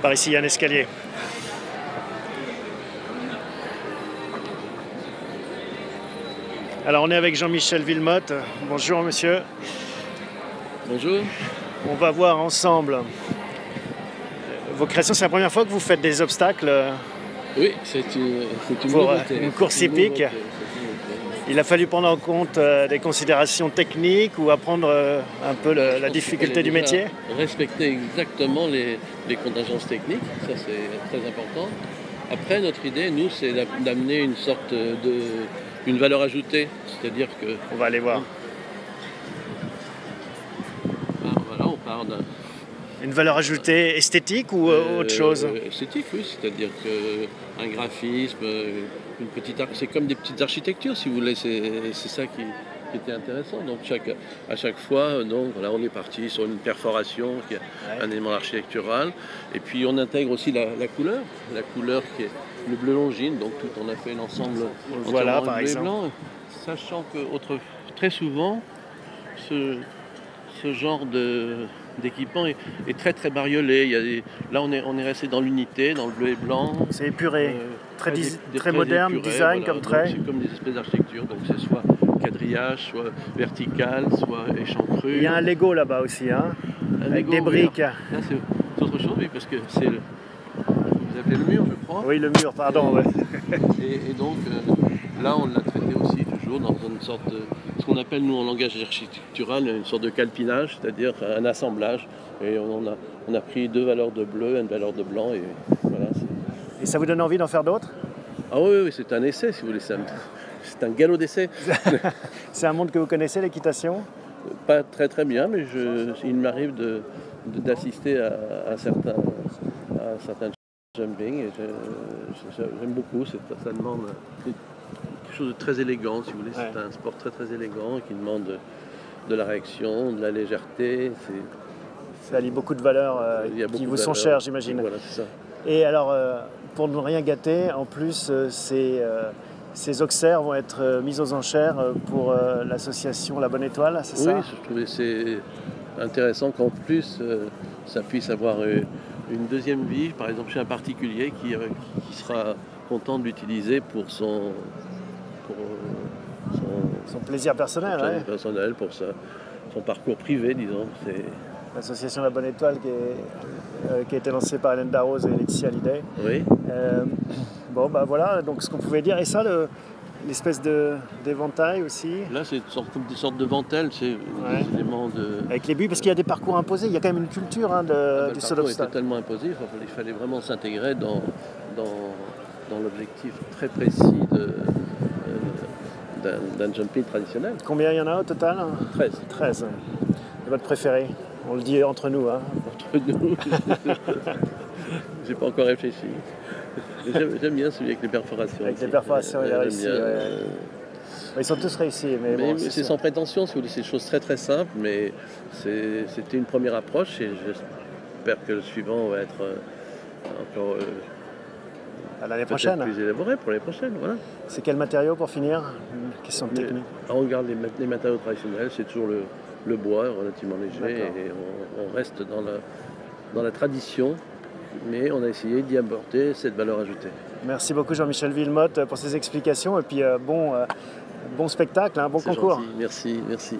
Par ici, il y a un escalier. Alors, on est avec Jean-Michel Villemotte. Bonjour, monsieur. Bonjour. On va voir ensemble vos créations. C'est la première fois que vous faites des obstacles Oui, c'est une pour nouveauté. une course hippique. Il a fallu prendre en compte des considérations techniques ou apprendre un peu la difficulté du métier. Respecter exactement les contingences techniques, ça c'est très important. Après, notre idée, nous, c'est d'amener une sorte une valeur ajoutée, c'est-à-dire que... On va aller voir. Voilà, on part d'un... Une valeur ajoutée esthétique ou autre chose? Esthétique, oui, c'est-à-dire qu'un graphisme, une petite c'est comme des petites architectures, si vous voulez, c'est ça qui était intéressant. Donc à chaque fois, donc, voilà, on est parti sur une perforation qui est un élément architectural, et puis on intègre aussi la couleur qui est le bleu longine, donc tout on a fait l'ensemble voilà, par bleu exemple. et blanc, sachant que très souvent ce genre d'équipement est très très bariolé. Là on est resté dans l'unité, dans le bleu et blanc. C'est épuré, très moderne, épuré, design voilà. Comme trait. C'est comme des espèces d'architecture, donc c'est soit quadrillage, soit vertical, soit échancrure. Il y a un Lego là-bas aussi, hein, avec Lego, des briques. Là c'est autre chose, oui, parce que c'est vous appelez le mur, je crois. Oui, le mur, pardon. Ouais. Et donc là on l'a traité aussi toujours dans une sorte ce qu'on appelle nous en langage architectural une sorte de calpinage, c'est-à-dire un assemblage. Et on a pris 2 valeurs de bleu, une valeur de blanc, et voilà. Et ça vous donne envie d'en faire d'autres? Ah oui, c'est un essai, si vous voulez. C'est un galop d'essai. C'est un monde que vous connaissez, l'équitation? Pas très très bien, mais il m'arrive d'assister à certains jumping, et j'aime beaucoup. Ça demande quelque chose de très élégant, si vous voulez. Ouais. C'est un sport très très élégant qui demande de la réaction, de la légèreté. Ça allie beaucoup de valeurs qui vous sont chères, j'imagine. Voilà, c'est ça. Et alors, pour ne rien gâter, en plus, ces auxerres vont être mis aux enchères pour l'association La Bonne Étoile, c'est ça? Oui, je trouvais c'est intéressant qu'en plus, ça puisse avoir une deuxième vie, par exemple chez un particulier qui sera content de l'utiliser pour son plaisir personnel, pour son parcours privé, disons. L'association La Bonne Étoile qui a été lancée par Hélène Darroze et Laetitia Hallyday. Oui. Bon, bah voilà, donc ce qu'on pouvait dire. Et ça, l'espèce d'éventail aussi. Là, c'est des sortes de ventelles, c'est des éléments de... Avec les buts, parce qu'il y a des parcours imposés, il y a quand même une culture du saut d'obstacle. Le parcours est totalement imposé, il fallait vraiment s'intégrer dans l'objectif très précis d'un jumping traditionnel. Combien il y en a au total? 13. 13. C'est votre préféré? On le dit entre nous. Hein. Entre nous. J'ai pas encore réfléchi. J'aime bien celui avec les perforations. Avec les perforations, il a réussi. Ils sont tous réussis. Mais bon, c'est sans prétention, si vous voulez, c'est des choses très très simples, mais c'était une première approche et j'espère que le suivant va être encore à l'année prochaine. Plus élaboré pour l'année prochaine. Voilà. C'est quel matériau pour finir? Une question technique. On regarde les matériaux traditionnels, c'est toujours le bois relativement léger, et on reste dans la tradition, mais on a essayé d'y apporter cette valeur ajoutée. Merci beaucoup Jean-Michel Villemotte pour ces explications, et puis bon spectacle, bon concours. Gentil. Merci.